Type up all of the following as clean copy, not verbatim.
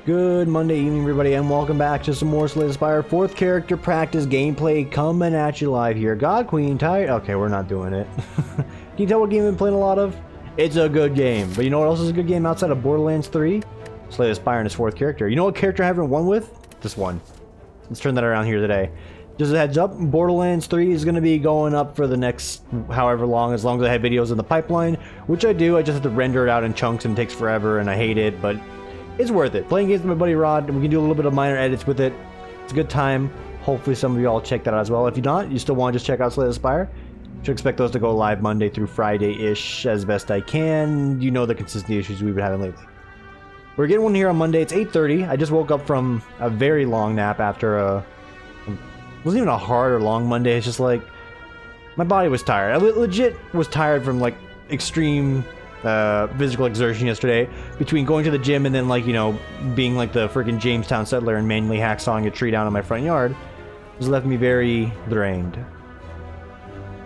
Good Monday evening, everybody, and welcome back to some more Spire 4th character practice gameplay coming at you live here. God Queen, tired? Okay, we're not doing it. Can you tell what game I've been playing a lot of? It's a good game. But you know what else is a good game outside of Borderlands 3? Spire in his 4th character. You know what character I haven't won with? This one. Let's turn that around here today. Just a heads up, Borderlands 3 is going to be going up for the next however long, as I have videos in the pipeline, which I do. I just have to render it out in chunks and it takes forever and I hate it, but it's worth it. Playing games with my buddy Rod, and we can do a little bit of minor edits with it. It's a good time. Hopefully some of you all check that out as well. If you don't, you still want to just check out Spire. Should expect those to go live Monday through Friday-ish as best I can. You know the consistency issues we've been having lately. We're getting one here on Monday. It's 8:30. I just woke up from a very long nap after it wasn't even a hard or long Monday. It's just like my body was tired. I legit was tired from like extreme physical exertion yesterday, between going to the gym and then, like, you know, being like the freaking Jamestown settler and manually hacksawing a tree down in my front yard. Has left me very drained.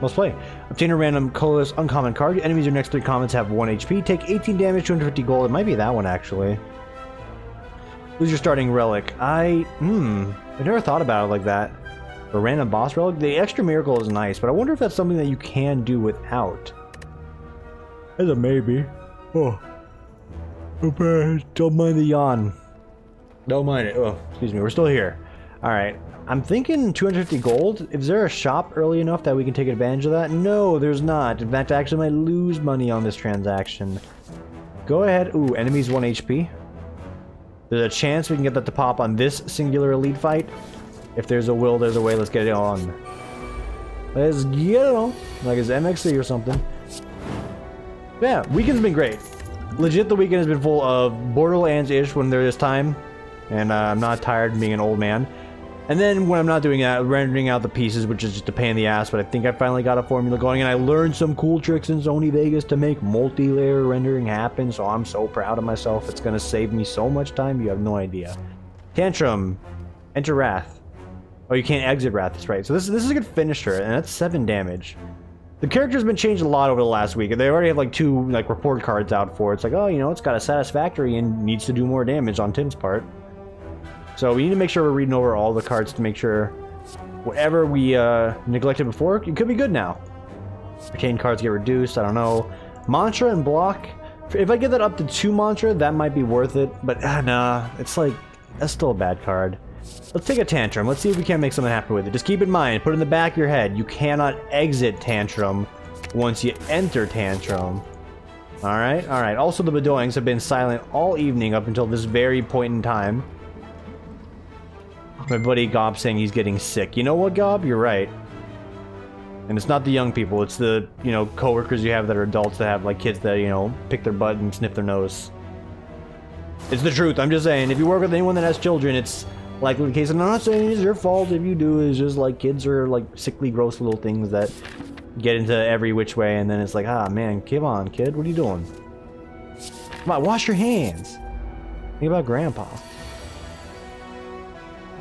Let's play. Obtain a random colorless uncommon card. Enemies in your next 3 comments have 1 HP. Take 18 damage, 250 gold. It might be that one, actually. Who's your starting relic? I never thought about it like that. A random boss relic? The extra miracle is nice, but I wonder if that's something that you can do without. As a maybe. Oh. Okay. Don't mind the yawn. Don't mind it. Oh, excuse me. We're still here. Alright. I'm thinking 250 gold. Is there a shop early enough that we can take advantage of that? No, there's not. In fact, I actually might lose money on this transaction. Go ahead. Ooh, enemies 1 HP. There's a chance we can get that to pop on this singular elite fight. If there's a will, there's a way. Let's get it on. Let's get it on. Like it's MXC or something. Yeah, weekend's been great. Legit, the weekend has been full of Borderlands-ish when there is time, and I'm not tired of being an old man. And then when I'm not doing that, rendering out the pieces, which is just a pain in the ass, but I think I finally got a formula going, and I learned some cool tricks in Sony Vegas to make multi-layer rendering happen, so I'm so proud of myself. It's gonna save me so much time, you have no idea. Tantrum. Enter Wrath. Oh, you can't exit Wrath, that's right. So this is a good finisher, and that's 7 damage. The character's been changed a lot over the last week. They already have like 2 like report cards out for it. It's like, oh, you know, it's got a satisfactory and needs to do more damage on Tim's part. So we need to make sure we're reading over all the cards to make sure whatever we neglected before, it could be good now. Arcane cards get reduced, I don't know. Mantra and block. If I get that up to 2 mantra, that might be worth it. But nah, it's like, that's still a bad card. Let's take a Tantrum. Let's see if we can make something happen with it. Just keep in mind, put it in the back of your head, you cannot exit Tantrum once you enter Tantrum. Alright, alright. Also, the Bedoings have been silent all evening up until this very point in time. My buddy Gob saying he's getting sick. You know what, Gob? You're right. And it's not the young people, it's the, you know, coworkers you have that are adults that have, like, kids that, you know, pick their butt and sniff their nose. It's the truth, I'm just saying. If you work with anyone that has children, it's likely the case, and I'm not saying it's your fault if you do. It's just like kids are like sickly, gross little things that get into every which way, and then it's like, ah, man, come on, kid, what are you doing? Come on, wash your hands. Think about Grandpa.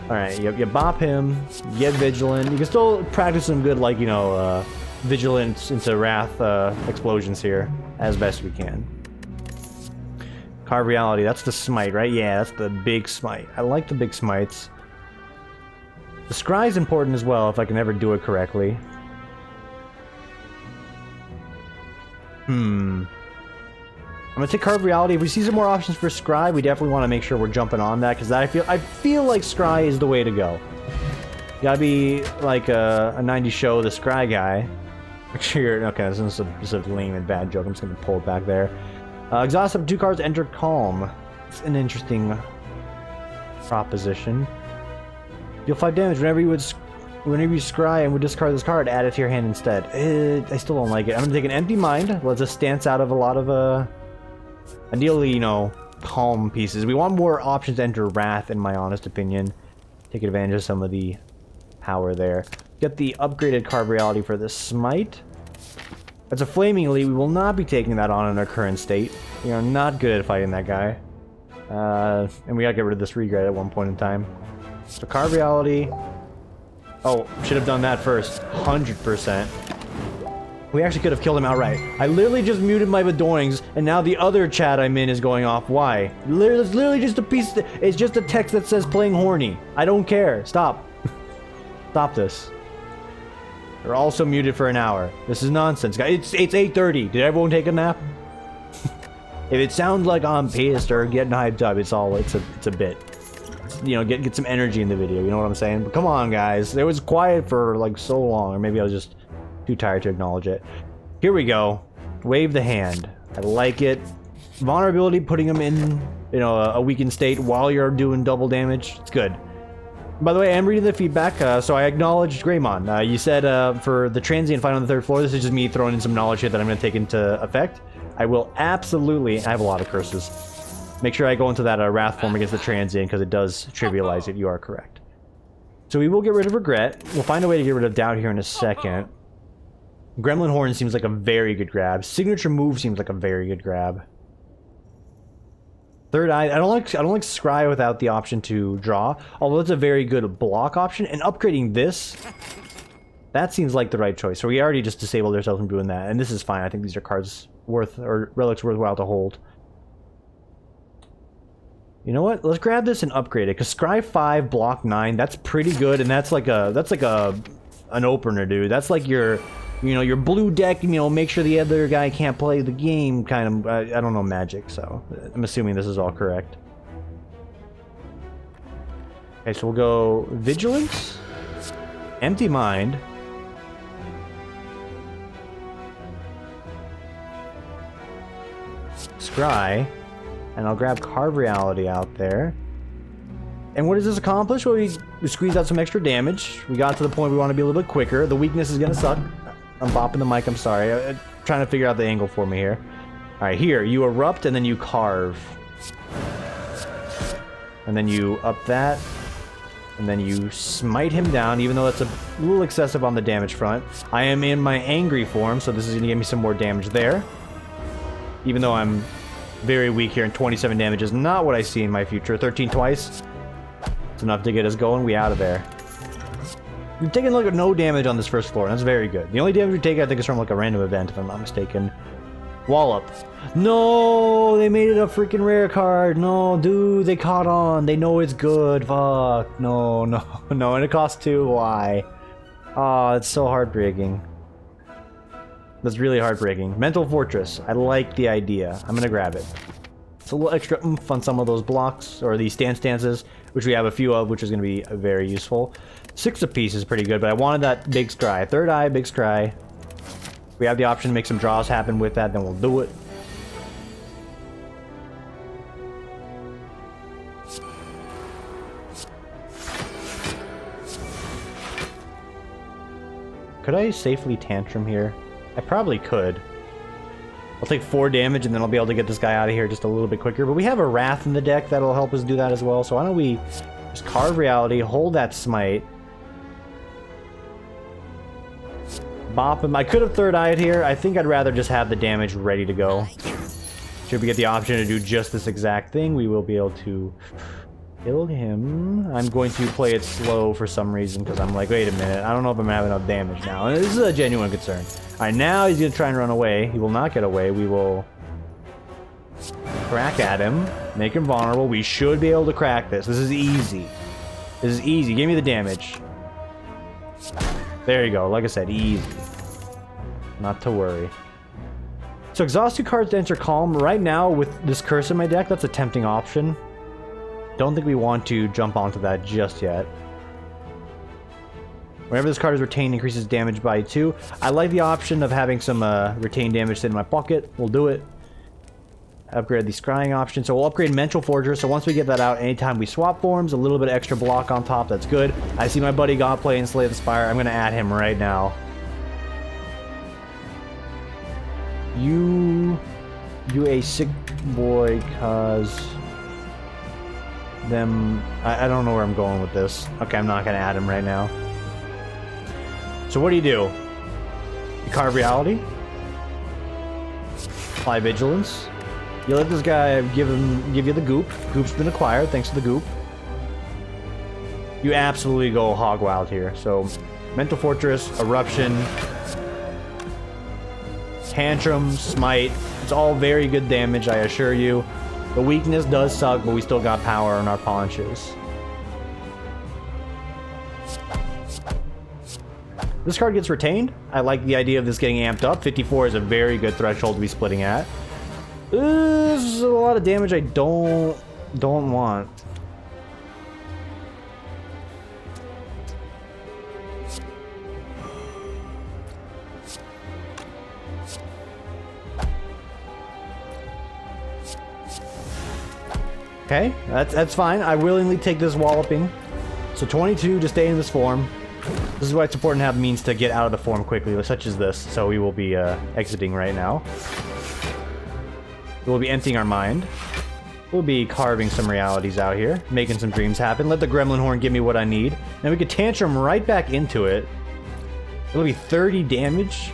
All right, you bop him, get vigilant. You can still practice some good, like, you know, vigilance into wrath explosions here as best we can. Carve Reality, that's the smite, right? Yeah, that's the big smite. I like the big smites. The scry is important as well, if I can ever do it correctly. I'm gonna take Carve Reality. If we see some more options for scry, we definitely want to make sure we're jumping on that, because I feel like scry is the way to go. You gotta be like a 90s show, the scry guy. Make sure you're, okay, this is a lame and bad joke. I'm just gonna pull it back there. Exhaust up to 2 cards, enter Calm. It's an interesting proposition. Deal 5 damage whenever you scry and would discard this card, add it to your hand instead. I still don't like it. I'm gonna take an empty mind. Let's just stance out of a lot of ideally, you know, calm pieces. We want more options to enter Wrath, in my honest opinion. Take advantage of some of the power there. Get the upgraded Carve Reality for the Smite. That's a Flaming Elite. We will not be taking that on in our current state. We are not good at fighting that guy. And we gotta get rid of this regret at one point in time. So Carve Reality. Oh, should have done that first. 100%. We actually could have killed him outright. I literally just muted my Bedoings, and now the other chat I'm in is going off. Why? It's literally just a piece. It's just a text that says playing horny. I don't care. Stop. Stop this. They're also muted for an hour. This is nonsense, guys. It's 8:30. Did everyone take a nap? If it sounds like I'm pissed or getting hyped up, it's a bit. You know, get some energy in the video. You know what I'm saying? But come on, guys. It was quiet for like so long, or maybe I was just too tired to acknowledge it. Here we go. Wave the hand. I like it. Vulnerability, putting them in, you know, a weakened state while you're doing double damage. It's good. By the way, I am reading the feedback, so I acknowledged Greymon. You said for the transient fight on the 3rd floor, this is just me throwing in some knowledge here that I'm going to take into effect. I will absolutely... I have a lot of curses. Make sure I go into that Wrath form against the transient, because it does trivialize it. You are correct. So we will get rid of Regret. We'll find a way to get rid of Doubt here in a second. Gremlin Horn seems like a very good grab. Signature Move seems like a very good grab. Third Eye, I don't like Scry without the option to draw, although it's a very good block option. And upgrading this, that seems like the right choice. So we already just disabled ourselves from doing that, and this is fine. I think these are cards worth, or relics worthwhile to hold. You know what? Let's grab this and upgrade it, because Scry 5, block 9, that's pretty good, and that's like an opener, dude. That's like your, you know, your blue deck, you know, make sure the other guy can't play the game kind of, I don't know Magic, so I'm assuming this is all correct. Okay, so we'll go Vigilance, Empty Mind, Scry, and I'll grab Carve Reality out there. And what does this accomplish? Well, we squeezed out some extra damage. We got to the point we want to be a little bit quicker. The weakness is going to suck. I'm bopping the mic, I'm sorry. I'm trying to figure out the angle for me here. Alright, here, you erupt and then you carve. And then you up that. And then you smite him down, even though that's a little excessive on the damage front. I am in my angry form, so this is going to give me some more damage there. Even though I'm very weak here, and 27 damage is not what I see in my future. 13 twice. It's enough to get us going. We out of there. We've taken like no damage on this 1st floor, and that's very good. The only damage we take, I think, is from like a random event, if I'm not mistaken. Wallop. No, they made it a freaking rare card. No, dude, they caught on. They know it's good. Fuck. No, no, no. And it costs 2. Why? Oh, it's so heartbreaking. That's really heartbreaking. Mental Fortress. I like the idea. I'm gonna grab it. It's a little extra oomph on some of those blocks, or these stances, which we have a few of, which is gonna be very useful. 6 apiece is pretty good, but I wanted that big scry. 3rd Eye, big scry. If we have the option to make some draws happen with that, then we'll do it. Could I safely Tantrum here? I probably could. I'll take 4 damage and then I'll be able to get this guy out of here just a little bit quicker. But we have a Wrath in the deck that'll help us do that as well. So why don't we just Carve Reality, hold that Smite. Bop him. I could have 3rd Eyed here. I think I'd rather just have the damage ready to go. Should we get the option to do just this exact thing, we will be able to kill him. I'm going to play it slow for some reason because I'm like, wait a minute, I don't know if I'm having enough damage now. And this is a genuine concern. Alright, now he's going to try and run away. He will not get away. We will crack at him, make him vulnerable. We should be able to crack this. This is easy. This is easy. Give me the damage. There you go. Like I said, easy. Not to worry. So exhaust 2 cards to enter Calm. Right now, with this curse in my deck, that's a tempting option. Don't think we want to jump onto that just yet. Whenever this card is retained, increases damage by 2. I like the option of having some retained damage sit in my pocket. We'll do it. Upgrade the scrying option. So we'll upgrade Mental Fortress. So once we get that out, anytime we swap forms, a little bit extra block on top. That's good. I see my buddy God playing Slay the Spire. I'm going to add him right now. You a sick boy, cause them... I don't know where I'm going with this. Okay, I'm not going to add him right now. So what do? You carve Reality. Apply Vigilance. You let this guy give you the goop. Goop's been acquired thanks to the goop. You absolutely go hog wild here. So Mental Fortress, Eruption. Tantrum, Smite. It's all very good damage, I assure you. The weakness does suck, but we still got power on our paunches. This card gets retained. I like the idea of this getting amped up. 54 is a very good threshold to be splitting at. This is a lot of damage I don't want. Okay, that's fine. I willingly take this walloping. So 22 to stay in this form. This is why it's important to have means to get out of the form quickly, such as this. So we will be exiting right now. We'll be emptying our mind. We'll be carving some realities out here, making some dreams happen. Let the Gremlin Horn give me what I need. Then we could Tantrum right back into it. It'll be 30 damage.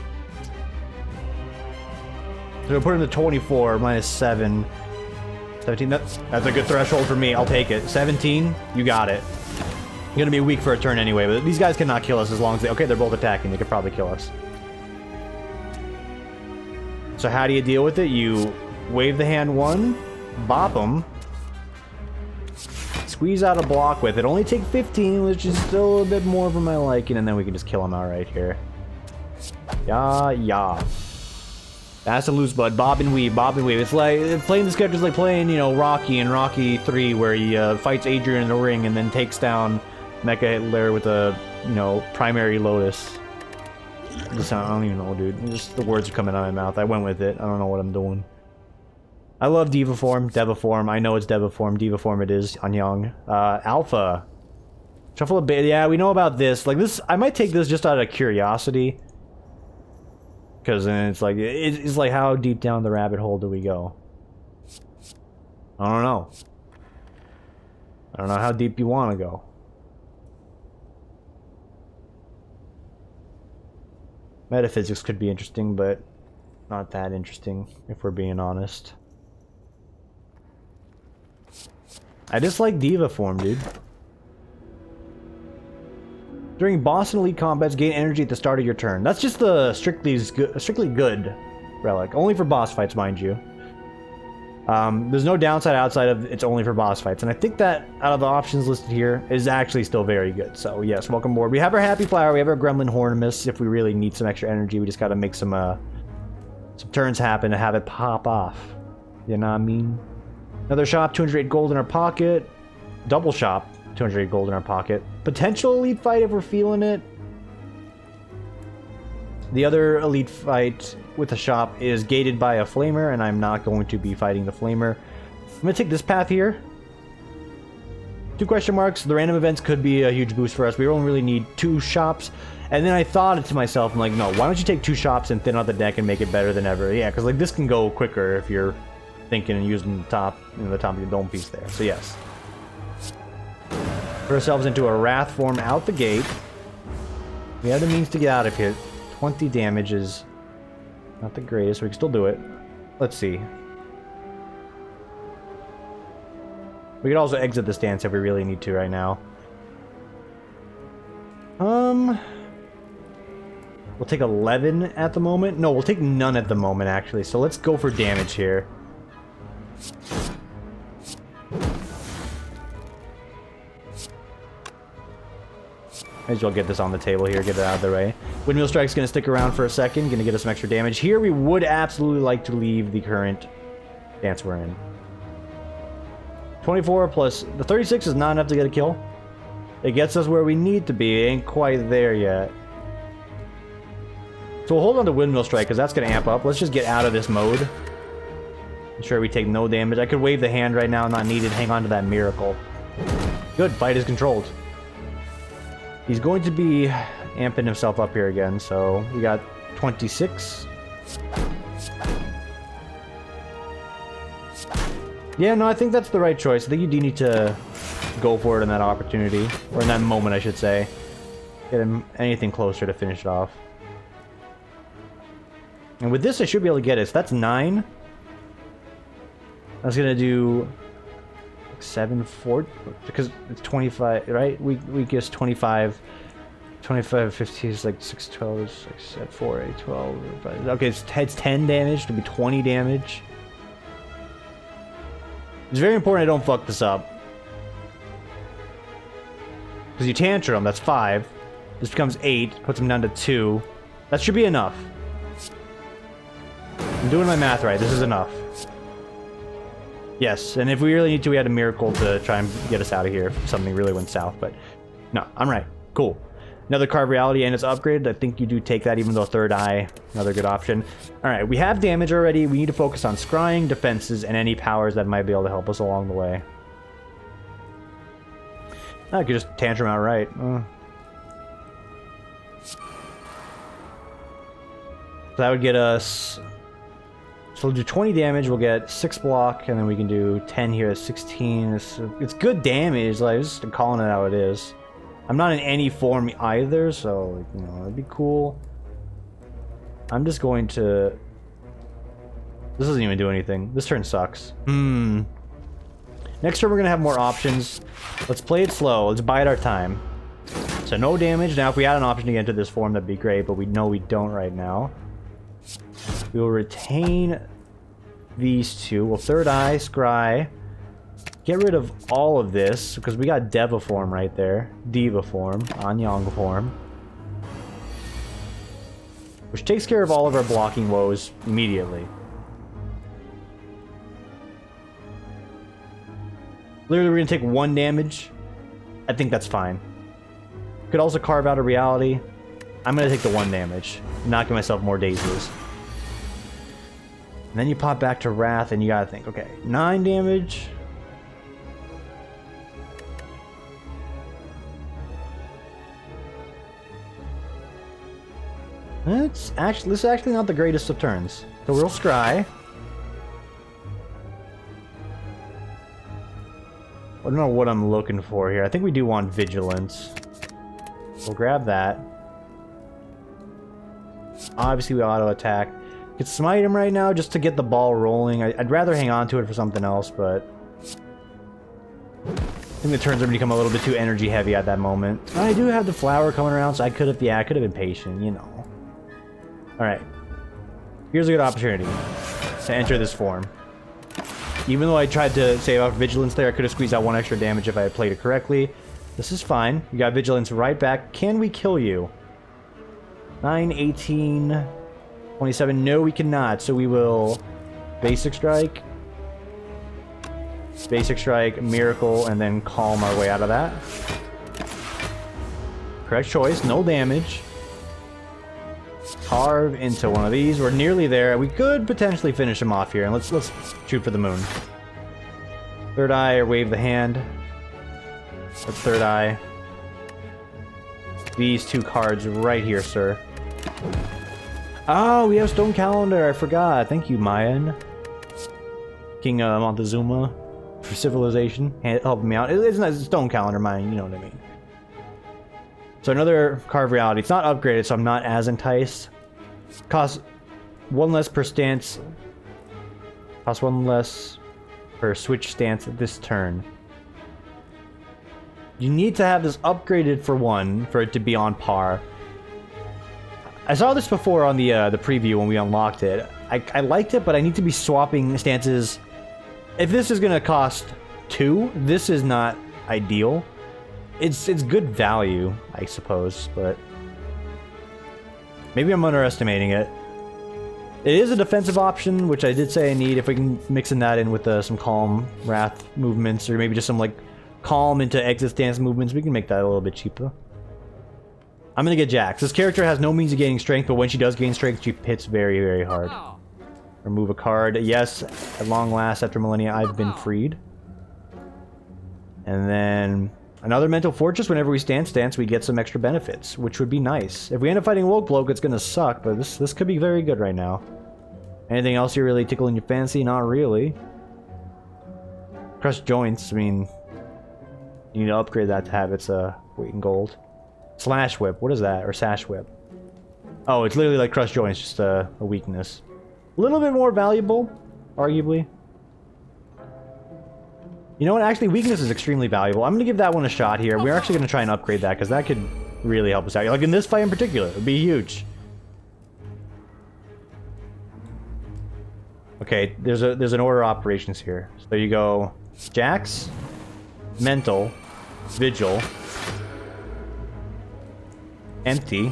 So we'll put it in the 24, minus 7. 17, that's a good threshold for me. I'll take it. 17, you got it. I'm gonna be weak for a turn anyway, but these guys cannot kill us as long as they... Okay, they're both attacking. They could probably kill us. So how do you deal with it? You wave the hand one, bop them, squeeze out a block with it. Only take 15, which is still a bit more for my liking, and then we can just kill them out right here. Yeah. That's a loose bud. Bob and weave, bob and weave. It's like playing this character is like playing, you know, Rocky in Rocky 3, where he fights Adrian in the ring and then takes down Mecha Hitler with a, you know, primary lotus. I don't even know, dude. Just the words are coming out of my mouth. I went with it. I don't know what I'm doing. I love Diva form, Deva form. I know it's Deva form. Diva form it is on Young. Alpha. Shuffle a bit. Yeah, we know about this. Like this, I might take this just out of curiosity. Because then it's like how deep down the rabbit hole do we go? I don't know. I don't know how deep you want to go. Metaphysics could be interesting, but not that interesting, if we're being honest. I just like Diva form, dude. During boss and elite combats, gain energy at the start of your turn. That's just the strictly good relic. Only for boss fights, mind you. There's no downside outside of it's only for boss fights. And I think that out of the options listed here is actually still very good. So yes, welcome aboard. We have our Happy Flower. We have our Gremlin Hornimus. If we really need some extra energy, we just got to make some turns happen to have it pop off. You know what I mean? Another shop, 208 gold in our pocket. Double shop, 208 gold in our pocket. Potential elite fight if we're feeling it. The other elite fight with the shop is gated by a flamer, and I'm not going to be fighting the flamer. I'm going to take this path here. 2 question marks. The random events could be a huge boost for us. We only really need 2 shops. And then I thought to myself, I'm like, no, why don't you take 2 shops and thin out the deck and make it better than ever? Yeah, because like this can go quicker if you're thinking and using the top, you know, the top of your dome piece there. So yes. Put ourselves into a Wrath form out the gate. We have the means to get out of here. 20 damage is not the greatest. We can still do it. Let's see. We could also exit the stance if we really need to right now. We'll take 11 at the moment. No, we'll take none at the moment, actually. So let's go for damage here. Might as well get this on the table here, get it out of the way. Windmill Strike's going to stick around for a second, going to get us some extra damage. Here we would absolutely like to leave the current dance we're in. 24 plus... The 36 is not enough to get a kill. It gets us where we need to be. It ain't quite there yet. So we'll hold on to Windmill Strike, because that's going to amp up. Let's just get out of this mode. Ensure we take no damage. I could wave the hand right now, not needed. Hang on to that miracle. Good, fight is controlled. He's going to be amping himself up here again, so we got 26. Yeah, no, I think that's the right choice. I think you do need to go for it in that opportunity, or in that moment, I should say. Get him anything closer to finish it off. And with this, I should be able to get it. So that's 9. I was gonna do 7, 4, because it's 25, right? We guess 25. 25, 50 is like 6, 12 is 6, at 4, 8, 12. Okay, it's 10 damage. It'll be 20 damage. It's very important I don't fuck this up. Because you tantrum, that's 5. This becomes 8, puts him down to 2. That should be enough. I'm doing my math right, this is enough. Yes, and if we really need to, we had a miracle to try and get us out of here if something really went south, but no, I'm right. Cool. Another Carve Reality, and it's upgraded. I think you do take that, even though Third Eye, another good option. Alright, we have damage already. We need to focus on scrying, defenses, and any powers that might be able to help us along the way. I could just tantrum outright. So that would get us... So we'll do 20 damage, we'll get 6 block, and then we can do 10 here at 16. It's good damage, like, just calling it how it is. I'm not in any form either, so, you know, it'd be cool. I'm just going to... This doesn't even do anything. This turn sucks. Next turn we're gonna have more options. Let's play it slow, let's bide our time. So no damage. Now if we had an option to get into this form, that'd be great, but we know we don't right now. We will retain these two. We'll Third Eye, Scry. Get rid of all of this, because we got Deva form right there. Diva form. Anyang form. Which takes care of all of our blocking woes immediately. Literally, we're going to take 1 damage. I think that's fine. Could also carve out a reality. I'm going to take the 1 damage. Knocking myself more daisies. And then you pop back to Wrath, and you gotta think, okay, 9 damage. This is actually not the greatest of turns. So we'll Scry. I don't know what I'm looking for here. I think we do want Vigilance. We'll grab that. Obviously, we auto attack. Could smite him right now just to get the ball rolling. I'd rather hang on to it for something else, but I think the turns are going to become a little bit too energy heavy at that moment. I do have the flower coming around, so I could have been patient, you know. Alright. Here's a good opportunity to enter this form. Even though I tried to save out Vigilance there, I could have squeezed out 1 extra damage if I had played it correctly. This is fine. You got Vigilance right back. Can we kill you? 9, 18... 27. No, we cannot. So we will Basic Strike, Miracle, and then calm our way out of that. Correct choice. No damage. Carve into one of these. We're nearly there. We could potentially finish him off here, and let's shoot for the moon. Third Eye or wave the hand. Let's Third Eye. These 2 cards right here, sir. Oh, we have Stone Calendar. I forgot. Thank you, Mayan. King Montezuma for civilization. Helping me out. It's not Stone Calendar, Mayan. You know what I mean. So another Carve Reality. It's not upgraded, so I'm not as enticed. Costs 1 less per stance. Costs 1 less per switch stance this turn. You need to have this upgraded for 1 for it to be on par. I saw this before on the preview when we unlocked it. I liked it, but I need to be swapping stances. If this is going to cost 2, this is not ideal. It's good value, I suppose, but maybe I'm underestimating it. It is a defensive option, which I did say I need. If we can mix in that in with some calm Wrath movements, or maybe just some like calm into exit stance movements, we can make that a little bit cheaper. I'm gonna get Jax. This character has no means of gaining strength, but when she does gain strength, she hits very, very hard. Remove a card. Yes, at long last, after millennia, I've been freed. And then another Mental Fortress. Whenever we stance, we get some extra benefits, which would be nice. If we end up fighting Woke Bloke, it's gonna suck, but this could be very good right now. Anything else you're really tickling your fancy? Not really. Crushed Joints. I mean, you need to upgrade that to have its weight in gold. Slash Whip, what is that? Or Sash Whip? Oh, it's literally like Crushed Joints, just a weakness. A little bit more valuable, arguably. You know what? Actually, weakness is extremely valuable. I'm going to give that one a shot here. We're actually going to try and upgrade that, because that could really help us out. Like in this fight in particular, it would be huge. Okay, there's an order of operations here. So you go Jax, Mental, Vigil, Empty.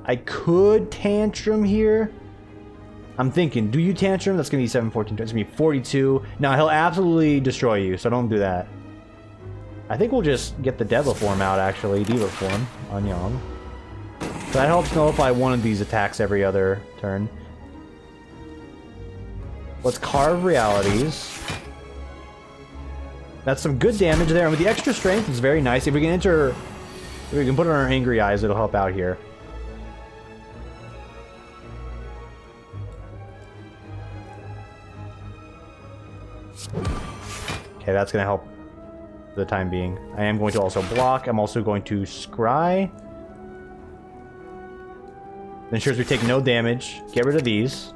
I could Tantrum here. I'm thinking, do you Tantrum? That's going to be 7, 14, it's going to be 42. Now, he'll absolutely destroy you, so don't do that. I think we'll just get the Deva form out, actually. Diva form on Yang. So that helps nullify one of these attacks every other turn. Let's carve realities. That's some good damage there. And with the extra strength, it's very nice. If we can enter... If we can put it on our Angry Eyes, it'll help out here. Okay, that's going to help for the time being. I am going to also block. I'm also going to scry. That ensures we take no damage. Get rid of these.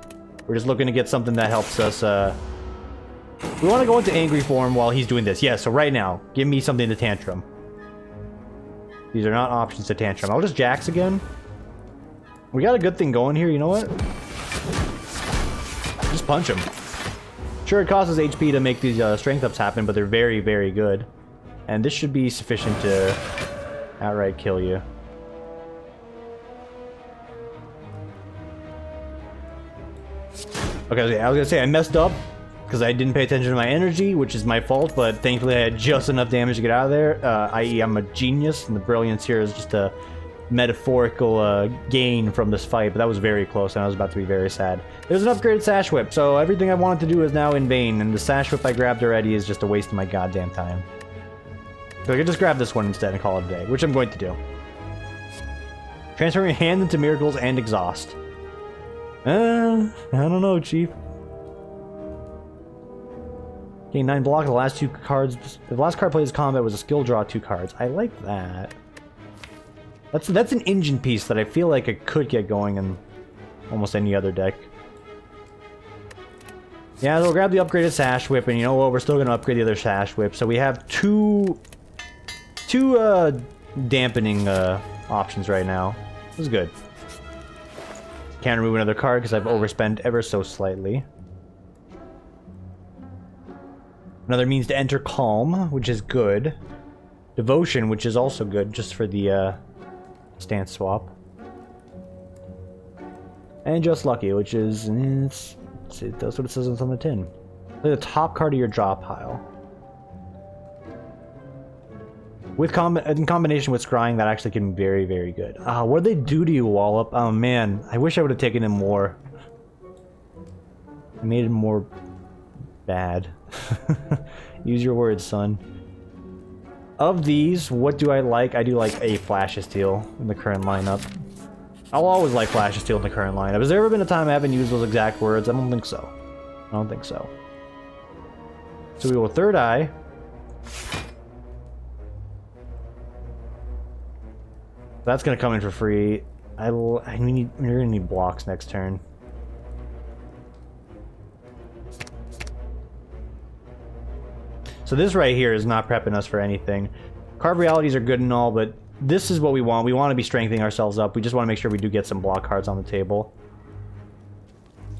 We're just looking to get something that helps us. We want to go into angry form while he's doing this. Yeah, so right now, give me something to Tantrum. These are not options to Tantrum. I'll just Jax again. We got a good thing going here, you know what? Just punch him. Sure, it costs us HP to make these strength ups happen, but they're very, very good. And this should be sufficient to outright kill you. Okay, I was gonna say I messed up because I didn't pay attention to my energy, which is my fault, but thankfully I had just enough damage to get out of there, i.e. I'm a genius, and the brilliance here is just a metaphorical gain from this fight, but that was very close, and I was about to be very sad. There's an upgraded Sash Whip, so everything I wanted to do is now in vain, and the Sash Whip I grabbed already is just a waste of my goddamn time. So I could just grab this one instead and call it a day, which I'm going to do. Transferring Hand into Miracles and Exhaust. I don't know, Chief. Gain 9 block. The last 2 cards. The last card played as combat was a skill draw 2 cards. I like that. That's an engine piece that I feel like I could get going in almost any other deck. Yeah, we'll grab the upgraded Sash Whip, and you know what? We're still gonna upgrade the other Sash Whip. So we have two dampening options right now. This is good. Can't remove another card because I've overspent ever so slightly. Another means to enter Calm, which is good. Devotion, which is also good, just for the stance swap. And Just Lucky, which is... it does what it says on the tin. Play the top card of your draw pile. With in combination with scrying, that actually can be very, very good. What did they do to you, Wallop? Oh man, I wish I would have taken him more. I made him more bad. Use your words, son. Of these, what do I like? I do like a Flash of Steel in the current lineup. I'll always like Flash of Steel in the current lineup. Has there ever been a time I haven't used those exact words? I don't think so. I don't think so. So we go Third Eye. That's gonna come in for free. You're gonna need blocks next turn. So this right here is not prepping us for anything. Card realities are good and all, but this is what we want. We want to be strengthening ourselves up. We just want to make sure we do get some block cards on the table.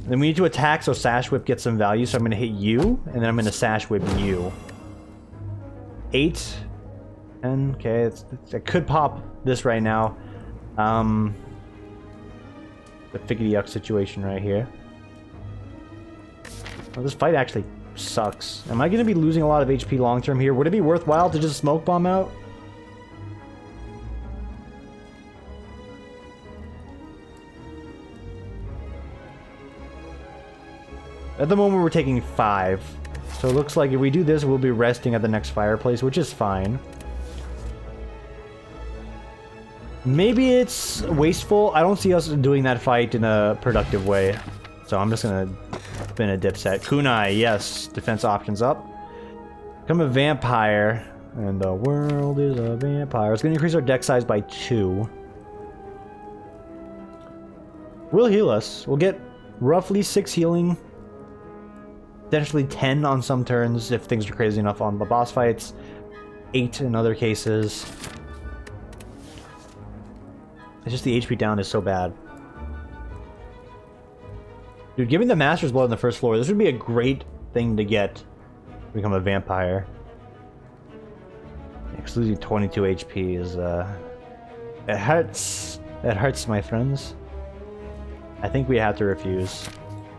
Then we need to attack so Sash Whip gets some value. So I'm going to hit you, and then I'm going to Sash Whip you. 8. 10. Okay, I could pop this right now. The Figgity Yuck situation right here. Well, this fight actually sucks. Am I going to be losing a lot of HP long term here? Would it be worthwhile to just Smoke Bomb out? At the moment, we're taking 5. So it looks like if we do this, we'll be resting at the next fireplace, which is fine. Maybe it's wasteful. I don't see us doing that fight in a productive way. So I'm just going to spin a Dipset. Kunai, yes. Defense options up. Become a vampire. And the world is a vampire. It's going to increase our deck size by 2. Will heal us. We'll get roughly 6 healing. Potentially 10 on some turns if things are crazy enough on the boss fights. 8 in other cases. It's just the HP down is so bad. Dude, give me the Master's Blood on the first floor. This would be a great thing to get to become a vampire. Because losing 22 HP is, it hurts. It hurts, my friends. I think we have to refuse.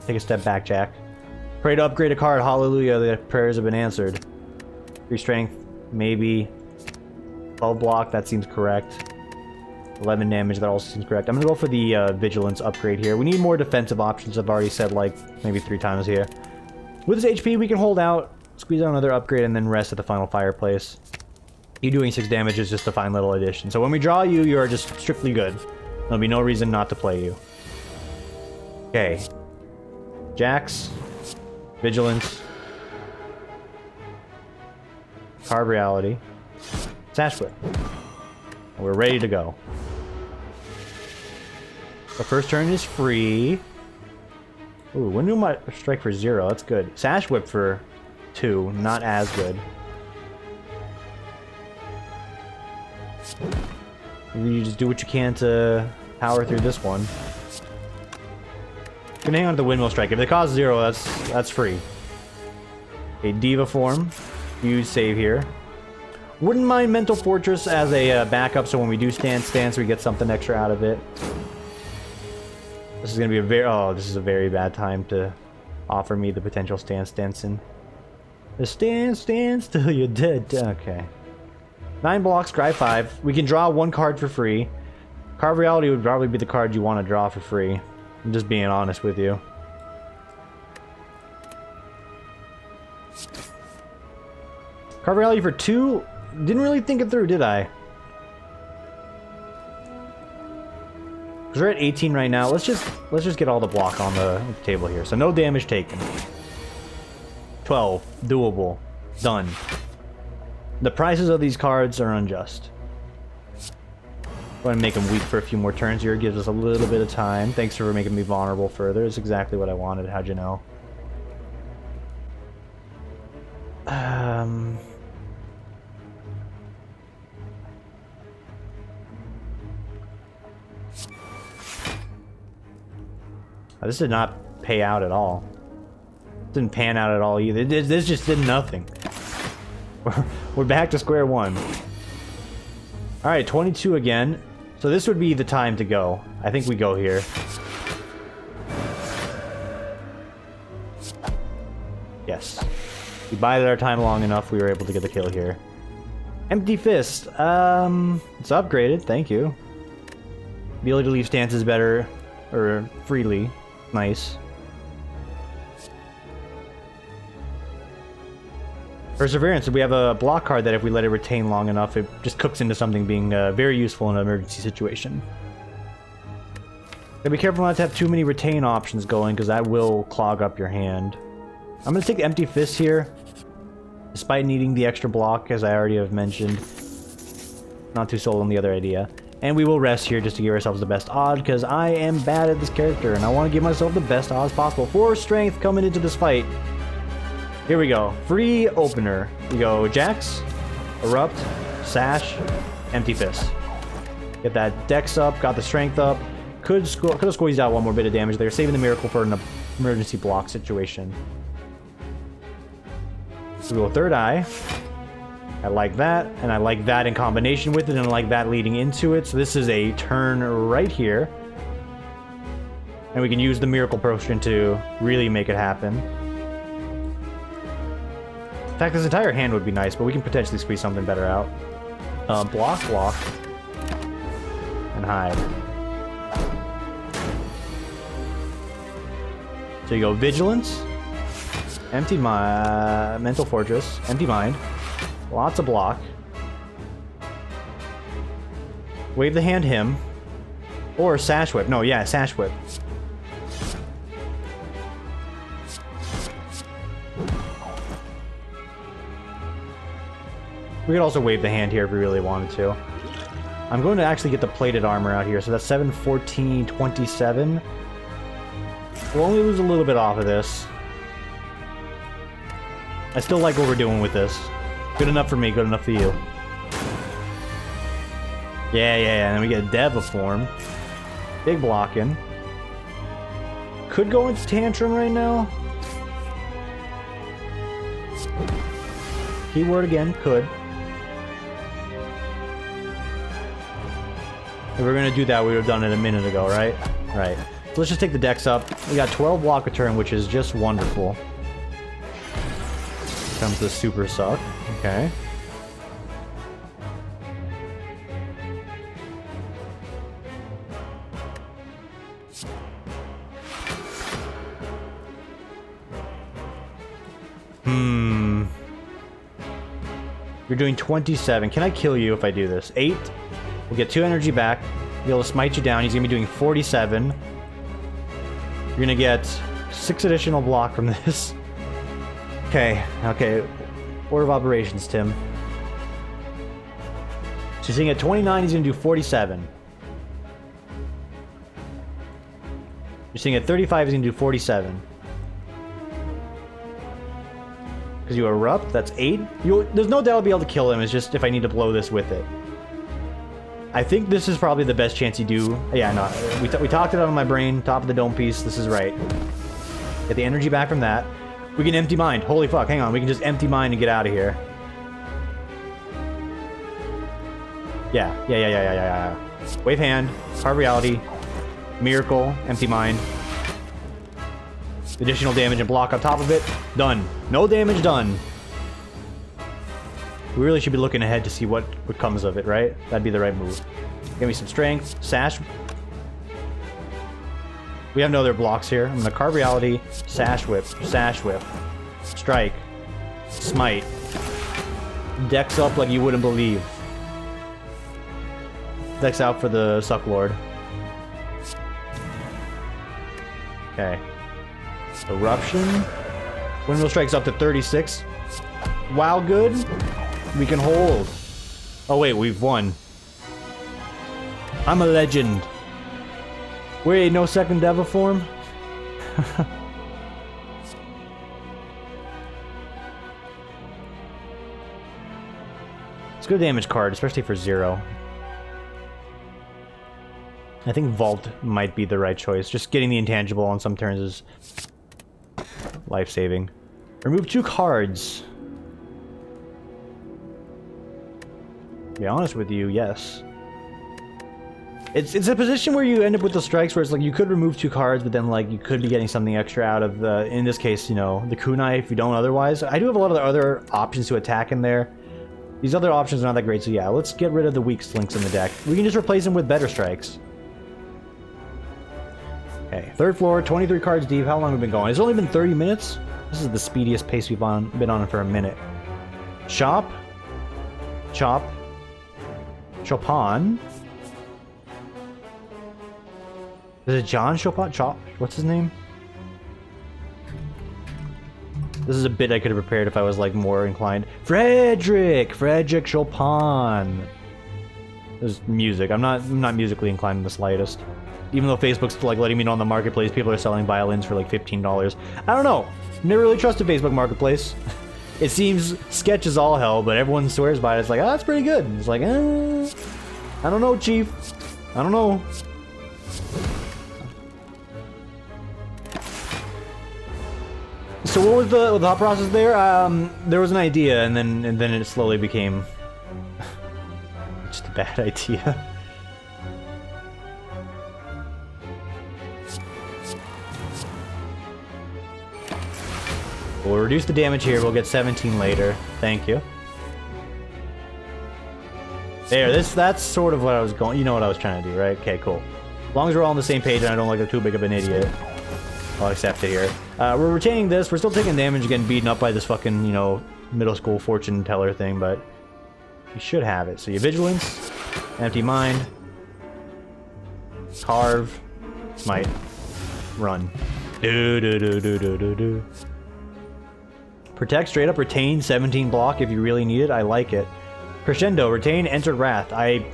Take a step back, Jack. Pray to upgrade a card. Hallelujah, the prayers have been answered. 3 strength, maybe. 12 block, that seems correct. 11 damage, that also seems correct. I'm gonna go for the vigilance upgrade here. We need more defensive options, I've already said like maybe 3 times here. With this HP, we can hold out, squeeze out another upgrade, and then rest at the final fireplace. You doing 6 damage is just a fine little addition. So when we draw you, you are just strictly good. There'll be no reason not to play you. Okay. Jax. Vigilance. Carve Reality. Sash Whip. And we're ready to go. The first turn is free. Ooh, Window might strike for 0. That's good. Sash Whip for 2. Not as good. You just do what you can to power through this one. You can hang on to the Windmill Strike. If it costs 0, that's free. A Diva form. Use save here. Wouldn't mind Mental Fortress as a backup, so when we do stance, we get something extra out of it. This is gonna be a very this is a very bad time to offer me the potential dancing. The stance till you're dead. Okay. 9 blocks, scry 5. We can draw 1 card for free. Carve Reality would probably be the card you want to draw for free. I'm just being honest with you. Carve Reality for 2? Didn't really think it through, did I? Because we're at 18 right now. Let's just get all the block on the table here. So no damage taken. 12. Doable. Done. The prices of these cards are unjust. Go ahead and make them weak for a few more turns here. It gives us a little bit of time. Thanks for making me vulnerable further. It's exactly what I wanted. How'd you know? This did not pay out at all. Didn't pan out at all either. This just did nothing. We're back to square one. Alright, 22 again. So this would be the time to go. I think we go here. Yes. We bided our time long enough, we were able to get the kill here. Empty Fist. It's upgraded, thank you. Ability to leave stances better, or freely. Nice. Perseverance. We have a block card that if we let it retain long enough, it just cooks into something being very useful in an emergency situation. Gotta be careful not to have too many retain options going, because that will clog up your hand. I'm gonna take the Empty Fist here, despite needing the extra block, as I already have mentioned. Not too sold on the other idea. And we will rest here just to give ourselves the best odd, because I am bad at this character, and I want to give myself the best odds possible. 4 strength coming into this fight. Here we go. Free opener. We go Jax, Erupt, Sash, Empty Fist. Get that dex up, got the strength up. Could have squeezed out one more bit of damage there, saving the miracle for an emergency block situation. So we go Third Eye. I like that, and I like that in combination with it, and I like that leading into it. So this is a turn right here. And we can use the Miracle Potion to really make it happen. In fact, this entire hand would be nice, but we can potentially squeeze something better out. Block, and hide. So you go Vigilance, Empty Mind, Mental Fortress, Empty Mind. Lots of block. Wave the hand him. Or Sash Whip. No, yeah, Sash Whip. We could also wave the hand here if we really wanted to. I'm going to actually get the plated armor out here. So that's 7, 14, 27. We'll only lose a little bit off of this. I still like what we're doing with this. Good enough for me, good enough for you. Yeah, and then we get Deviform. Big blocking. Could go into Tantrum right now. Keyword again, could. If we were gonna do that, we would have done it a minute ago, right? Right. So let's just take the decks up. We got 12 block a turn, which is just wonderful. Comes the Super Suck. Okay. You're doing 27. Can I kill you if I do this? 8. We'll get 2 energy back. Be able to smite you down. He's gonna be doing 47. You're gonna get 6 additional block from this. Okay. Order of operations, Tim. So you're seeing at 29, he's gonna do 47. You're seeing at 35, he's gonna do 47. Because you erupt, that's 8. There's no doubt I'll be able to kill him, it's just if I need to blow this with it. I think this is probably the best chance you do. Yeah, no, we talked it out of my brain, top of the dome piece, this is right. Get the energy back from that. We can empty mind, holy fuck, hang on, we can just empty mind and get out of here. Yeah. Wave hand, Carve Reality, Miracle, empty mind. Additional damage and block on top of it. Done. No damage done. We really should be looking ahead to see what comes of it, right? That'd be the right move. Give me some strength. Sash. We have no other blocks here. I'm gonna Carve Reality. Sash Whip. Sash Whip. Strike. Smite. Decks up like you wouldn't believe. Decks out for the Suck Lord. Okay. Eruption. Windmill Strike's up to 36. Wow, good. We can hold. Oh wait, we've won. I'm a legend. Wait, no second Deviform? It's a good damage card, especially for 0. I think Vault might be the right choice. Just getting the intangible on some turns is life-saving. Remove 2 cards. To be honest with you, yes. It's a position where you end up with the strikes where it's like you could remove 2 cards, but then like you could be getting something extra out of the, in this case, you know, the kunai if you don't otherwise. I do have a lot of the other options to attack in there. These other options are not that great, so yeah, let's get rid of the weak links in the deck. We can just replace them with better strikes. Okay, 3rd floor, 23 cards deep. How long have we been going? It's only been 30 minutes. This is the speediest pace we've been on for a minute. Chop. Chop. Chopin. Is it John Chopin? Chop? What's his name? This is a bit I could have prepared if I was like more inclined. Frederick Chopin. There's music. I'm not musically inclined in the slightest. Even though Facebook's like letting me know on the marketplace, people are selling violins for like $15. I don't know. Never really trusted Facebook Marketplace. It seems sketch as all hell, but everyone swears by it. It's like, oh, that's pretty good. It's like, I don't know, Chief. I don't know. So what was the thought process there? There was an idea, and then it slowly became just a bad idea. We'll reduce the damage here. We'll get 17 later. Thank you. There. That's sort of what I was going. You know what I was trying to do, right? Okay, cool. As long as we're all on the same page and I don't look like too big of an idiot, I'll accept it here. We're retaining this. We're still taking damage, getting beaten up by this fucking, you know, middle school fortune teller thing, but you should have it. So you vigilance, empty mind, carve, smite, run. Do. Protect, straight up retain 17 block if you really need it. I like it. Crescendo, retain, enter wrath. I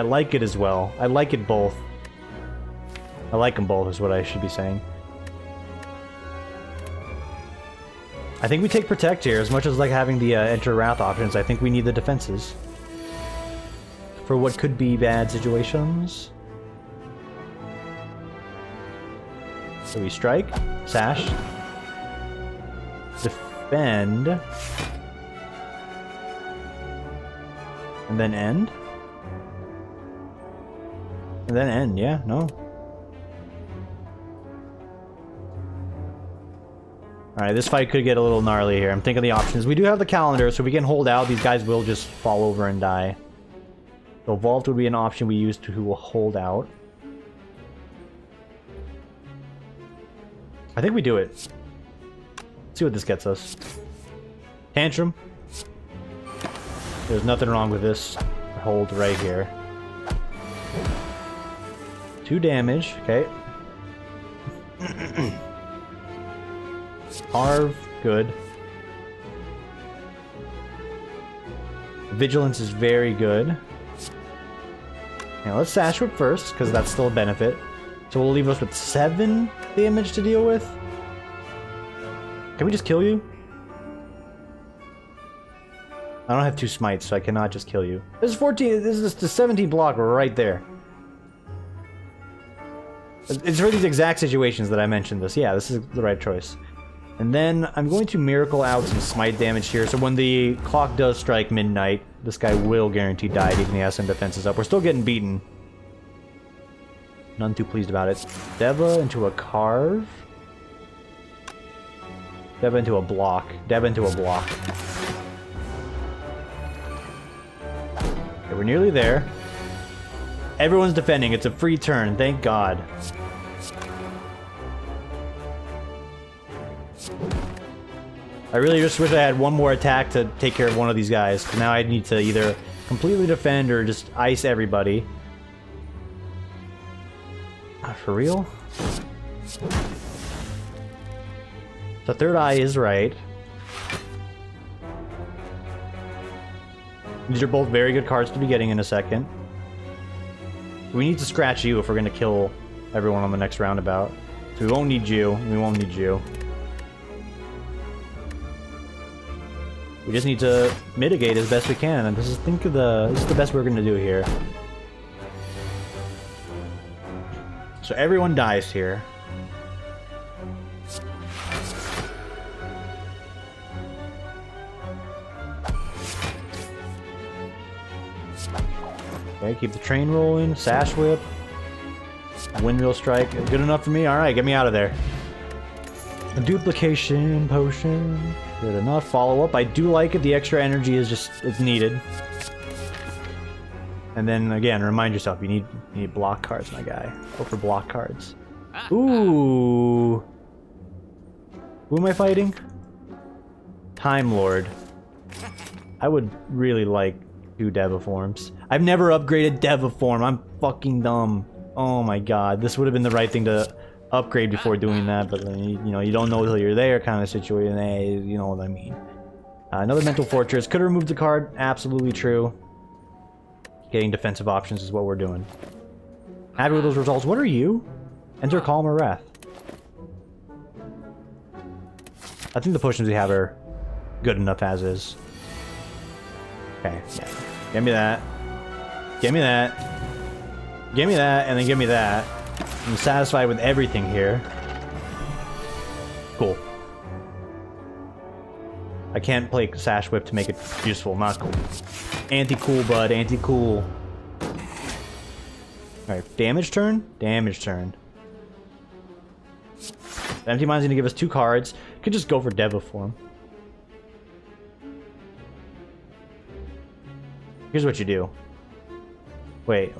like it as well. I like it both. I like them both is what I should be saying. I think we take protect here as much as like having the enter wrath options. I think we need the defenses. for what could be bad situations. So we strike, sash, defend, and then end. And then end, yeah, no. Alright, this fight could get a little gnarly here. I'm thinking the options. We do have the calendar, so we can hold out. These guys will just fall over and die. So Vault would be an option we use to hold out. I think we do it. Let's see what this gets us. Tantrum. There's nothing wrong with this hold right here. 2 damage, okay. Carve, good. Vigilance is very good. Now let's Sash Whip first, because that's still a benefit. So we'll leave us with 7 damage to deal with. Can we just kill you? I don't have 2 smites, so I cannot just kill you. This is 14, this is the 17 block right there. It's for these exact situations that I mentioned this. Yeah, this is the right choice. And then I'm going to Miracle out some smite damage here, so when the clock does strike midnight, this guy will guarantee die, even if he has some defenses up. We're still getting beaten. None too pleased about it. Deva into a carve. Deva into a block. Deva into a block. Okay, we're nearly there. Everyone's defending. It's a free turn. Thank God. I really just wish I had one more attack to take care of one of these guys. Now I need to either completely defend or just ice everybody. For real? The third eye is right. These are both very good cards to be getting in a second. We need to scratch you if we're going to kill everyone on the next roundabout. So we won't need you. We won't need you. We just need to mitigate as best we can, and this is the best we're going to do here. So everyone dies here. Okay, keep the train rolling. Sash Whip. Windmill Strike. Good enough for me? Alright, get me out of there. A duplication potion. Good enough. Follow up. I do like it. The extra energy is just, it's needed. And then again, remind yourself, you need block cards, my guy. Go for block cards. Ooh. Who am I fighting? Time Lord. I would really like 2 Deva forms. I've never upgraded Deva form. I'm fucking dumb. Oh my god. This would have been the right thing to upgrade before doing that, but then, you know, you don't know until you're there kind of situation. Hey, you know what I mean. Another Mental Fortress. Could have removed the card. Absolutely true. Getting defensive options is what we're doing. Happy with those results. What are you? Enter Calm or Wrath. I think the potions we have are good enough as is. Okay, yeah. Give me that. Give me that. Give me that, and then give me that. I'm satisfied with everything here. Cool. I can't play Sash Whip to make it useful. Not cool. Anti-cool, bud. Anti-cool. Alright, damage turn? Damage turn. Empty Mind's gonna give us 2 cards. Could just go for Deva form. Here's what you do. Wait.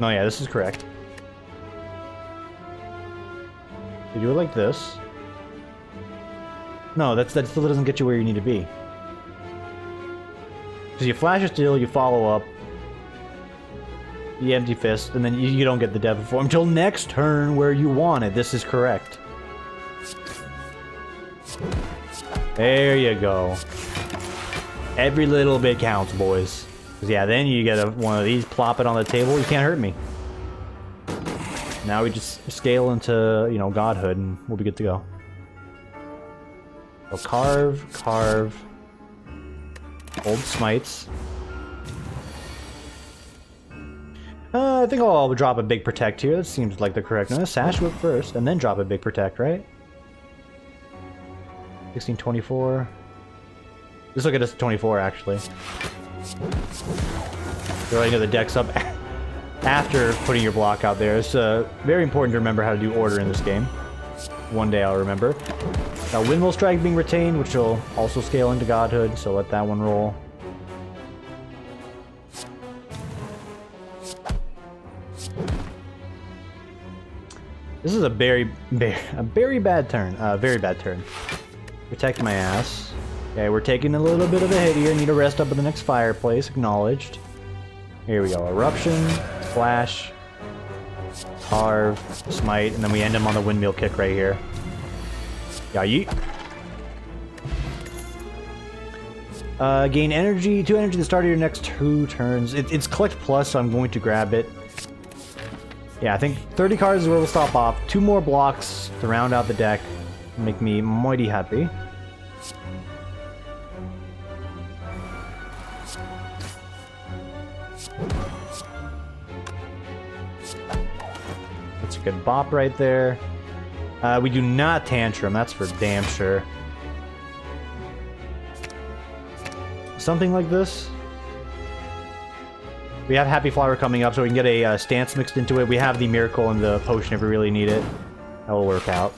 No, yeah, this is correct. You do it like this. No, that still doesn't get you where you need to be. Because you flash a steal, you follow up, you empty fist, and then you don't get the Deva form until next turn where you want it. This is correct. There you go. Every little bit counts, boys. Because yeah, then you get one of these, plop it on the table, you can't hurt me. Now we just scale into, you know, godhood, and we'll be good to go. So carve, carve. Old smites. I think I'll drop a big protect here. That seems like the correct. No, Sash Whip first, and then drop a big protect, right? 1624. Let's look at this 24 actually. You're right, the deck's up after putting your block out there. It's very important to remember how to do order in this game. One day I'll remember. Now Windmill Strike being retained, which will also scale into Godhood, so let that one roll. This is a very bad turn. Very bad turn. Protect my ass. Okay, we're taking a little bit of a hit here. Need to rest up at the next fireplace. Acknowledged. Here we go. Eruption, Splash, Carve, Smite, and then we end him on the Windmill Kick right here. Yeah, yeet. Gain energy, 2 energy at the start of your next 2 turns. It's Collect Plus, so I'm going to grab it. Yeah, I think 30 cards is where we'll stop off. 2 more blocks to round out the deck. Make me mighty happy. That's a good bop right there. We do not Tantrum, that's for damn sure. Something like this. We have Happy Flower coming up, so we can get a stance mixed into it. We have the Miracle and the Potion if we really need it. That will work out.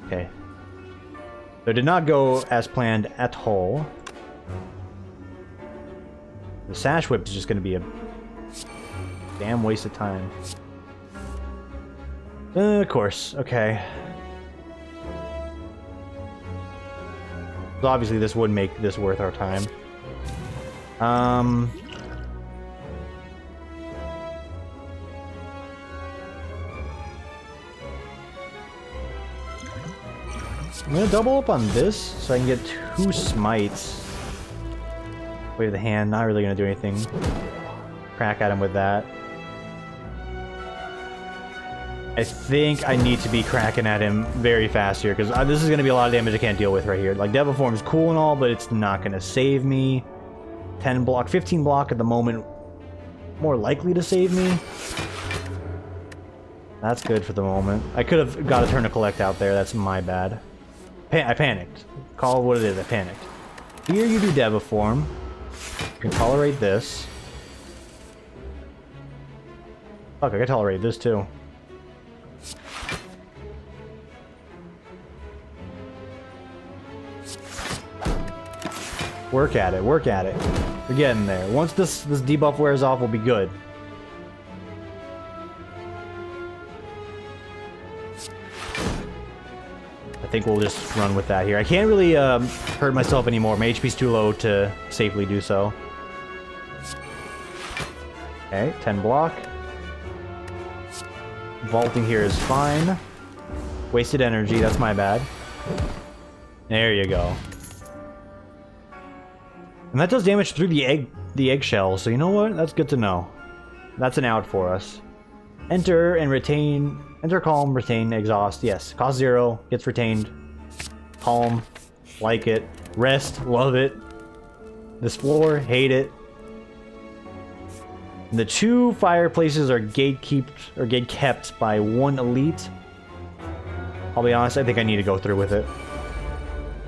Okay. So it did not go as planned at all. The Sash Whip is just going to be a damn waste of time. Of course. Okay. So obviously this would make this worth our time. I'm gonna double up on this so I can get 2 smites. Wave the hand, not really gonna do anything. Crack at him with that. I think I need to be cracking at him very fast here, because this is going to be a lot of damage I can't deal with right here. Like, Devil Form is cool and all, but it's not going to save me. 10 block, 15 block at the moment. More likely to save me. That's good for the moment. I could have got a turn to collect out there. That's my bad. I panicked. Call it what it is. I panicked. Here you do Devil Form. You can tolerate this. Fuck, I can tolerate this too. Work at it, work at it. We're getting there. Once this debuff wears off, we'll be good. I think we'll just run with that here. I can't really hurt myself anymore. My HP's too low to safely do so. Okay, 10 block. Vaulting here is fine. Wasted energy, that's my bad. There you go. And that does damage through the eggshell, so you know what? That's good to know. That's an out for us. Enter and retain. Enter, calm, retain, exhaust. Yes. Cost 0. Gets retained. Calm. Like it. Rest. Love it. This floor. Hate it. And the 2 fireplaces are gate-kept by 1 elite. I'll be honest, I think I need to go through with it.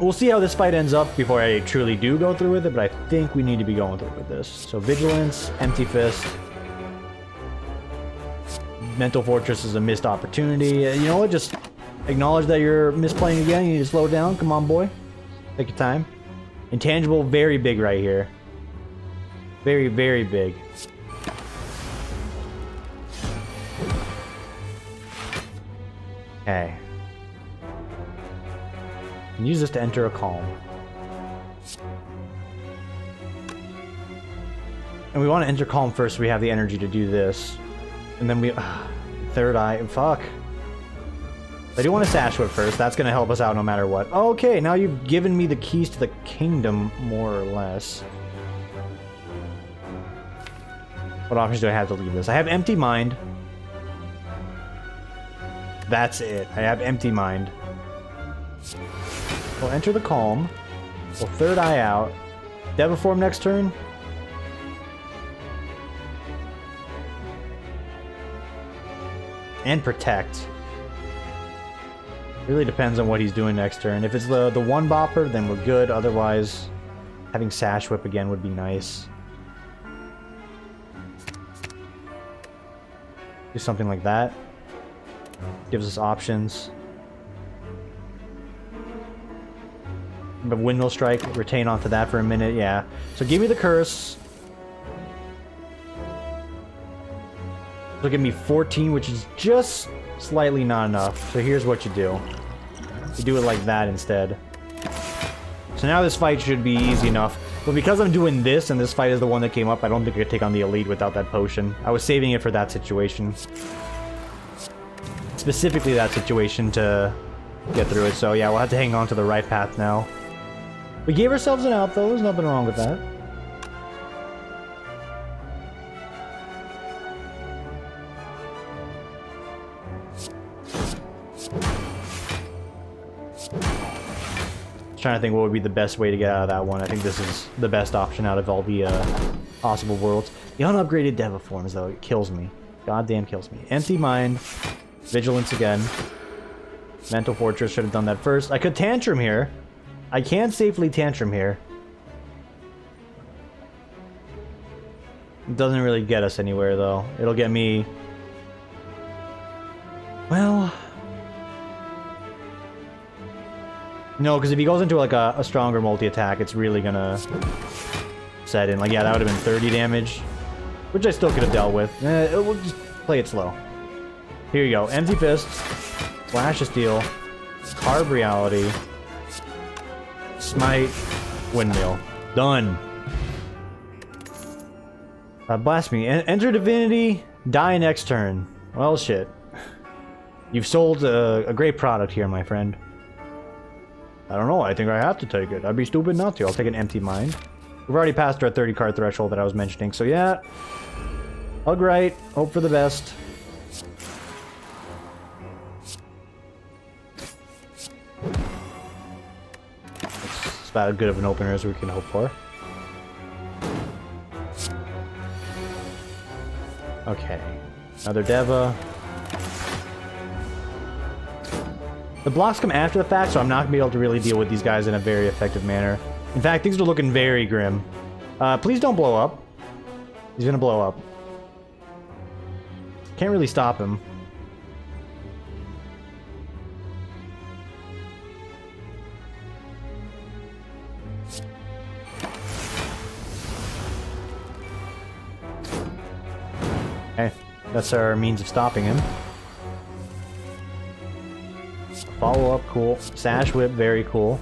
We'll see how this fight ends up before I truly do go through with it, but I think we need to be going through with this. So Vigilance, Empty Fist. Mental Fortress is a missed opportunity. You know what? Just acknowledge that you're misplaying again. You need to slow down. Come on, boy. Take your time. Intangible, very big right here. Very, very big. Okay. Use this to enter a calm. And we want to enter calm first so we have the energy to do this. And then we... third eye... Fuck. I do want to Sash Whip first. That's going to help us out no matter what. Okay, now you've given me the keys to the kingdom, more or less. What options do I have to leave this? I have Empty Mind. That's it. I have Empty Mind. We'll enter the calm. Well, third eye out. Deviform next turn. And protect. Really depends on what he's doing next turn. If it's the one bopper, then we're good. Otherwise, having Sash Whip again would be nice. Do something like that. Gives us options. But Windmill Strike, retain onto that for a minute, yeah. So give me the curse. So give me 14, which is just slightly not enough. So here's what you do. You do it like that instead. So now this fight should be easy enough. But because I'm doing this, and this fight is the one that came up, I don't think I could take on the Elite without that potion. I was saving it for that situation. Specifically that situation to get through it. So yeah, we'll have to hang on to the right path now. We gave ourselves an out though, there's nothing wrong with that. Trying to think what would be the best way to get out of that one. I think this is the best option out of all the possible worlds. The unupgraded Deviforms though, it kills me. Goddamn kills me. Empty Mind. Vigilance again. Mental Fortress, should have done that first. I could Tantrum here. I can safely Tantrum here. It doesn't really get us anywhere though. It'll get me... Well... No, because if he goes into like a stronger multi-attack, it's really gonna set in. Like, yeah, that would have been 30 damage, which I still could have dealt with. We'll just play it slow. Here you go. Empty Fist, Flash of Steel, Carve Reality, Smite, Windmill. Done. Blasphemy. Enter Divinity, die next turn. Well, shit. You've sold a great product here, my friend. I don't know, I think I have to take it. I'd be stupid not to. I'll take an Empty Mind. We've already passed our 30 card threshold that I was mentioning, so yeah. Hug right, hope for the best. It's about as good of an opener as we can hope for. Okay, another Deva. The blocks come after the fact, so I'm not going to be able to really deal with these guys in a very effective manner. In fact, things are looking very grim. Please don't blow up. He's going to blow up. Can't really stop him. Okay, that's our means of stopping him. Follow up, cool. Sash Whip, very cool.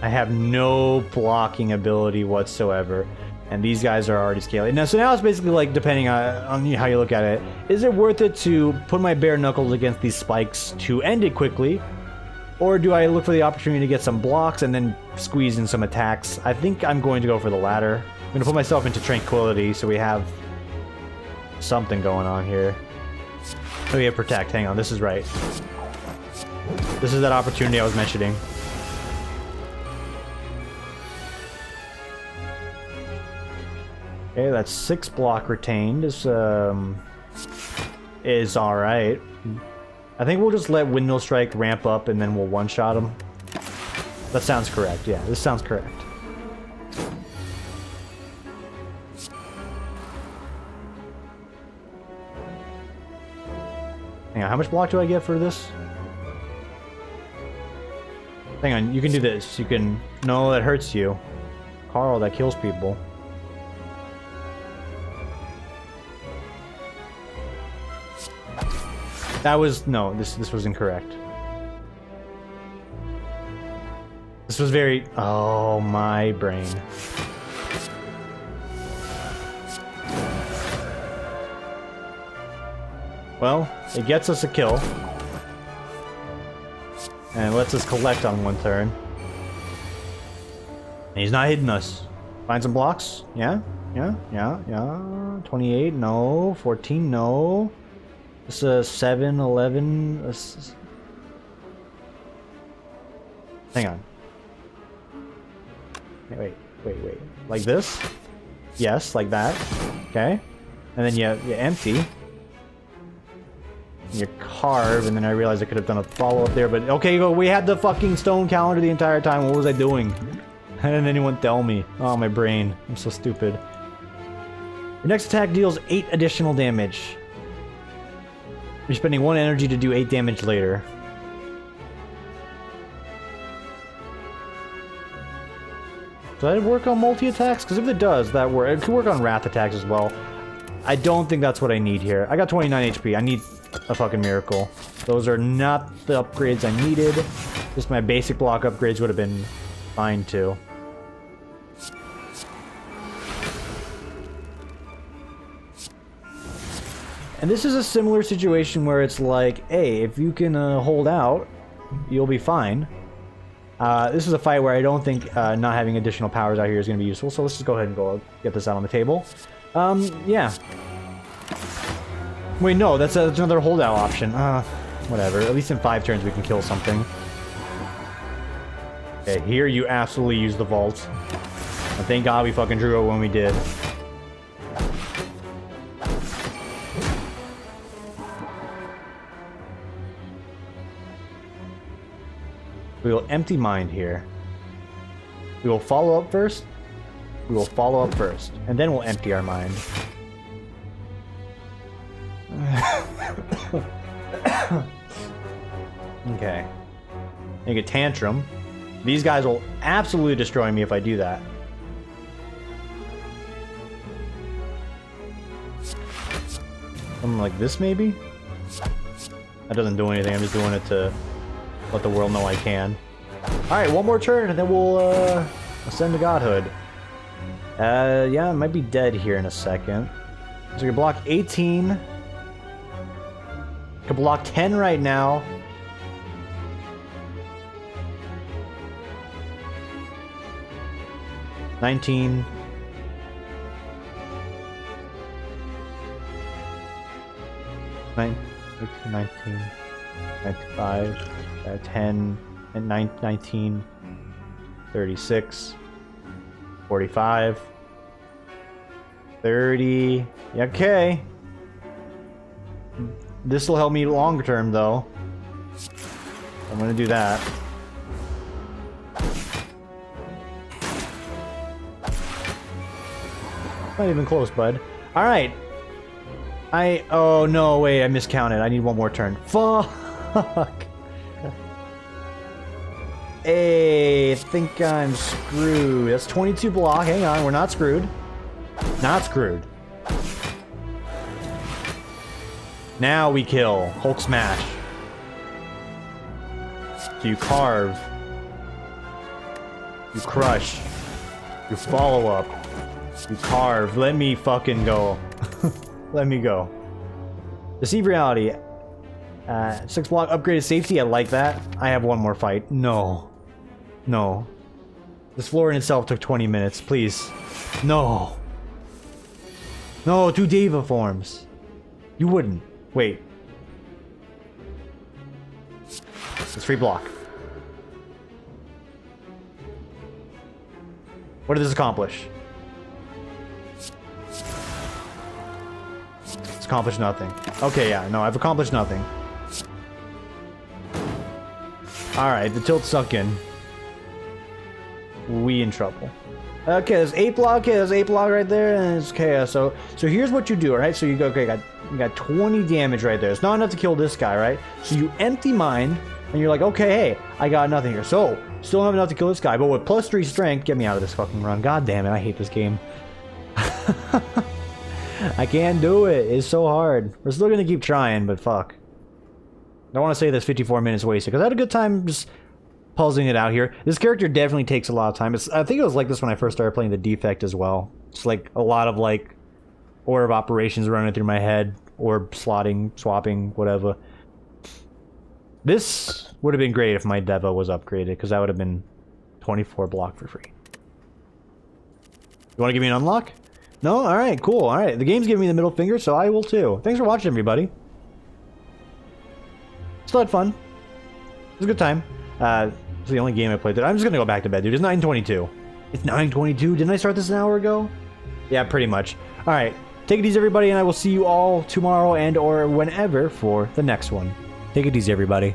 I have no blocking ability whatsoever, and these guys are already scaling. Now, so now it's basically like, depending on how you look at it, is it worth it to put my bare knuckles against these spikes to end it quickly, or do I look for the opportunity to get some blocks and then squeeze in some attacks? I think I'm going to go for the latter. I'm going to put myself into Tranquility, so we have something going on here. Oh yeah, Protect. Hang on, this is right. This is that opportunity I was mentioning. Okay, that's 6 block retained. Is alright. I think we'll just let Windmill Strike ramp up and then we'll one-shot him. That sounds correct. Yeah, this sounds correct. Hang on, how much block do I get for this? Hang on, you can do this. You can... No, that hurts you. Carl, that kills people. That was... No, this was incorrect. This was very... Oh, my brain. Well, it gets us a kill. And lets us collect on one turn. And he's not hitting us. Find some blocks? Yeah? 28, no. 14, no. It's a 7, 11. Hang on. Wait. Like this? Yes, like that. Okay. And then you empty. You carve, and then I realized I could have done a follow-up there, but okay, we had the fucking stone calendar the entire time. What was I doing? Why didn't anyone tell me? Oh, my brain. I'm so stupid. Your next attack deals 8 additional damage. You're spending 1 energy to do 8 damage later. Does that work on multi-attacks? Because if it does, that work. It could work on wrath attacks as well. I don't think that's what I need here. I got 29 HP. I need a fucking miracle. Those are not the upgrades I needed. Just my basic block upgrades would have been fine too. And this is a similar situation where it's like, hey, if you can hold out, you'll be fine. This is a fight where I don't think not having additional powers out here is going to be useful, so let's just go ahead and go get this out on the table. Yeah. Wait, no, that's another holdout option. Whatever. At least in 5 turns we can kill something. Okay, here you absolutely use the vault. And thank God we fucking drew it when we did. We will empty mind here. We will follow up first. We will follow up first. And then we'll empty our mind. Okay. Make a tantrum. These guys will absolutely destroy me if I do that. Something like this, maybe? That doesn't do anything. I'm just doing it to let the world know I can. Alright, one more turn and then we'll ascend to godhood. Yeah, I might be dead here in a second. So you block 18. You can block 10 right now. $19. $19. 95, 10, and 19, 36, 45, 30. Okay. This will help me long term, though. I'm gonna do that. Not even close, bud. All right. Oh no, wait, I miscounted. I need one more turn. Fuck. Hey, I think I'm screwed. That's 22 block. Hang on, we're not screwed. Not screwed. Now we kill. Hulk smash. So you carve. You crush. You follow up. You carve. Let me fucking go. Let me go. Deceive reality. 6 block upgraded safety. I like that. I have one more fight. No. No. This floor in itself took 20 minutes. Please. No. No, 2 diva forms. You wouldn't. Wait. It's free block. What did this accomplish? It's accomplished nothing. Okay, yeah, no, I've accomplished nothing. Alright, the tilt sunk in. We in trouble. Okay, there's 8 block. Okay, there's 8 block right there, and it's chaos. So here's what you do, alright? So you go, okay, you got 20 damage right there. It's not enough to kill this guy, right? So you empty mind, and you're like, okay, hey, I got nothing here. So, still don't have enough to kill this guy, but with +3 strength, get me out of this fucking run. God damn it, I hate this game. I can't do it. It's so hard. We're still gonna keep trying, but fuck. I don't want to say that's 54 minutes wasted, because I had a good time just puzzling it out here. This character definitely takes a lot of time. I think it was like this when I first started playing the Defect as well. It's like a lot of like order of operations running through my head, or slotting, swapping, whatever. This would have been great if my Deva was upgraded, because that would have been 24 block for free. You want to give me an unlock? No? Alright, cool. Alright, the game's giving me the middle finger, so I will too. Thanks for watching, everybody. Still had fun. It was a good time. It's the only game I played today. I'm just gonna go back to bed, dude. It's 9:22. It's 9:22. Didn't I start this an hour ago? Yeah, pretty much. All right. Take it easy, everybody, and I will see you all tomorrow and or whenever for the next one. Take it easy, everybody.